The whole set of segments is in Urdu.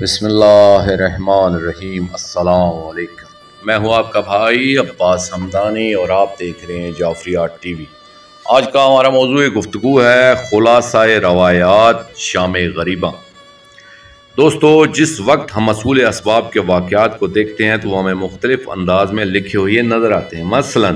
بسم اللہ الرحمن الرحیم۔ السلام علیکم، میں ہوں آپ کا بھائی عباس حمدانی اور آپ دیکھ رہے ہیں جعفریات ٹی وی۔ آج کا ہمارا موضوع گفتگو ہے خلاصہ روایات شام غریباں۔ دوستو، جس وقت ہم مسئول اسباب کے واقعات کو دیکھتے ہیں تو وہ ہمیں مختلف انداز میں لکھے ہوئے نظر آتے ہیں۔ مثلا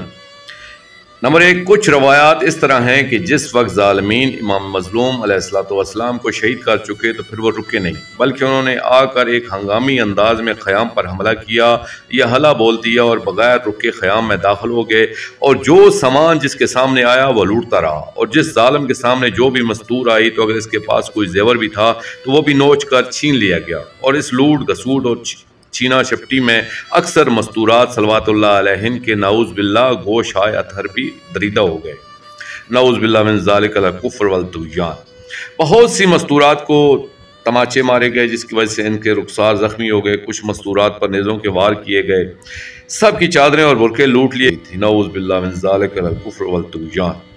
نمبر 1، کچھ روایات اس طرح ہیں کہ جس وقت ظالمین امام مظلوم علیہ السلام کو شہید کر چکے تو پھر وہ رکے نہیں، بلکہ انہوں نے آ کر ایک ہنگامی انداز میں خیام پر حملہ کیا یا ہلا بول دیا اور بغیر رکے خیام میں داخل ہو گئے، اور جو سامان جس کے سامنے آیا وہ لوٹتا رہا، اور جس ظالم کے سامنے جو بھی مستور آئی تو اگر اس کے پاس کوئی زیور بھی تھا تو وہ بھی نوچ کر چھین لیا گیا۔ اور اس لوٹ گسوٹ اور چھینا شپٹی میں اکثر مستورات صلوات اللہ علیہن کے نعوذ باللہ گوش ہائے اطہر بھی دریدہ ہو گئے، نعوذ باللہ من ذالک الکفر والطغیان۔ بہت سی مستورات کو تماچے مارے گئے جس کی وجہ سے ان کے رخسار زخمی ہو گئے، کچھ مستورات پر نیزوں کے وار کیے گئے، سب کی چادریں اور برقعے لوٹ لیے تھی، نعوذ باللہ من ذالک الکفر والطغیان۔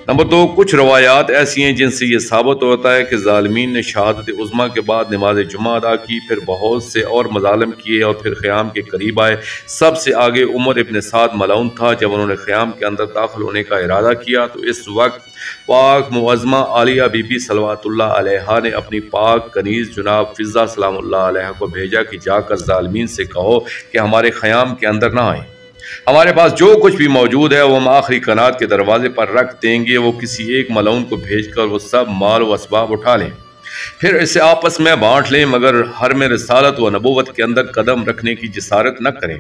نمبر 2، کچھ روایات ایسی ہیں جن سے یہ ثابت ہوتا ہے کہ ظالمین نے شہادت عظمیٰ کے بعد نماز جمعہ ادا کی، پھر بہت سے اور مظالم کیے اور پھر خیام کے قریب آئے۔ سب سے آگے عمر ابن سعد ملعون تھا۔ جب انہوں نے خیام کے اندر داخل ہونے کا ارادہ کیا تو اس وقت پاک معظمہ عالیہ بی بی صلوات اللہ علیہا نے اپنی پاک کنیز جناب فضہ سلام اللہ علیہ کو بھیجا کہ جا کر ظالمین سے کہو کہ ہمارے خیام کے اندر نہ آئیں، ہمارے پاس جو کچھ بھی موجود ہے وہ ہم آخری کنات کے دروازے پر رکھ دیں گے۔ وہ کسی ایک ملعون کو بھیج کر وہ سب مال و اسباب اٹھا لیں، پھر اسے آپس میں بانٹ لیں، مگر حرم رسالت و نبوت کے اندر قدم رکھنے کی جسارت نہ کریں۔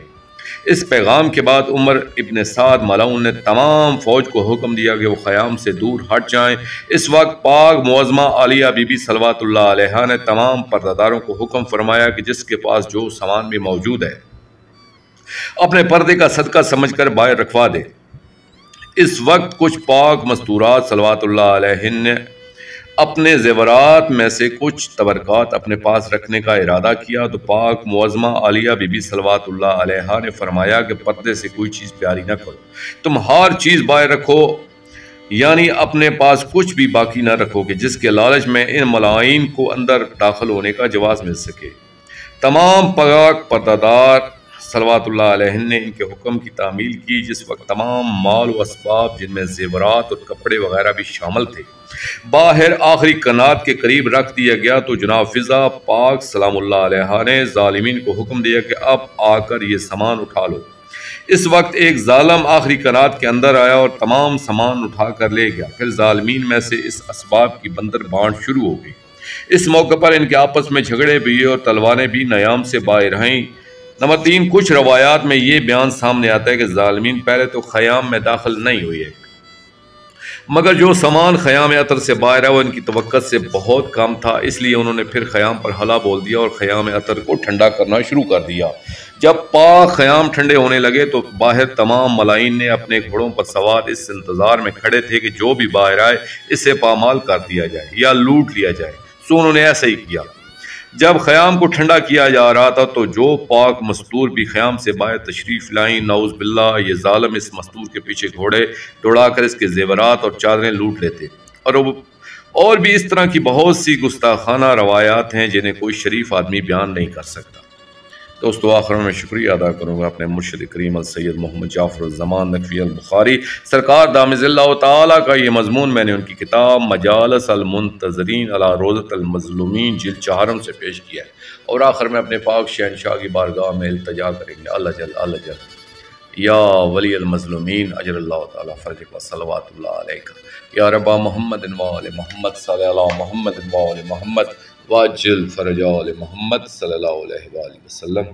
اس پیغام کے بعد عمر ابن سعد ملعون نے تمام فوج کو حکم دیا کہ وہ خیام سے دور ہٹ جائیں۔ اس وقت پاک معظمہ عالیہ بی بی صلوات اللہ علیہا نے تمام پردہ کو حکم فرمایا کہ جس کے پاس جو سامان بھی موجود ہے اپنے پردے کا صدقہ سمجھ کر باہر رکھوا دے۔ اس وقت کچھ پاک مستورات صلوات اللہ علیہن نے اپنے زیورات میں سے کچھ تبرکات اپنے پاس رکھنے کا ارادہ کیا تو پاک معظمہ عالیہ بی بی صلوات اللہ علیہا نے فرمایا کہ پردے سے کوئی چیز پیاری نہ کرو، تم ہر چیز باہر رکھو، یعنی اپنے پاس کچھ بھی باقی نہ رکھو کہ جس کے لالچ میں ان ملائین کو اندر داخل ہونے کا جواز مل سکے۔ تمام پاک پردہ صلوات اللہ علیہ نے ان کے حکم کی تعمیل کی۔ جس وقت تمام مال و اسباب جن میں زیورات اور کپڑے وغیرہ بھی شامل تھے باہر آخری کنات کے قریب رکھ دیا گیا تو جناب فضہ پاک سلام اللہ علیہ نے ظالمین کو حکم دیا کہ اب آ کر یہ سامان اٹھا لو۔ اس وقت ایک ظالم آخری کنات کے اندر آیا اور تمام سامان اٹھا کر لے گیا، پھر ظالمین میں سے اس اسباب کی بندر بانٹ شروع ہو گئی۔ اس موقع پر ان کے آپس میں جھگڑے بھی اور تلواریں بھی نیام سے باہر آئیں۔ نمبر 3، کچھ روایات میں یہ بیان سامنے آتا ہے کہ ظالمین پہلے تو خیام میں داخل نہیں ہوئے، مگر جو سامان خیام عطر سے باہر ہے وہ ان کی توقع سے بہت کم تھا، اس لیے انہوں نے پھر خیام پر حلا بول دیا اور خیام عطر کو ٹھنڈا کرنا شروع کر دیا۔ جب پاک خیام ٹھنڈے ہونے لگے تو باہر تمام ملائین نے اپنے گھوڑوں پر سوار اس انتظار میں کھڑے تھے کہ جو بھی باہر آئے اسے پامال کر دیا جائے یا لوٹ لیا جائے، سو انہوں نے ایسا ہی کیا۔ جب خیام کو ٹھنڈا کیا جا رہا تھا تو جو پاک مستور بھی خیام سے باہر تشریف لائیں، نعوذ باللہ یہ ظالم اس مستور کے پیچھے گھوڑے دوڑا کر اس کے زیورات اور چادریں لوٹ لیتے، اور بھی اس طرح کی بہت سی گستاخانہ روایات ہیں جنہیں کوئی شریف آدمی بیان نہیں کر سکتا۔ دوستو، آخر میں شکریہ ادا کروں گا اپنے مرشد کریم السید محمد جعفر الزمان نقوی البخاری سرکار دامز اللہ تعالیٰ کا یہ مضمون میں نے ان کی کتاب مجالس المنتظرین علی روضۃ المظلومین جلد 4 سے پیش کیا ہے، اور آخر میں اپنے پاک شہنشاہ کی بارگاہ میں التجا کریں گے، اللہ جل یا ولی المظلومین اجر اللہ تعالیٰ فرجک و صلوات اللہ علیہ یا رب محمد و آل محمد صلی اللہ محمد و آل محمد واجل فرج آل محمد صلی اللہ علیہ وآلہ وسلم۔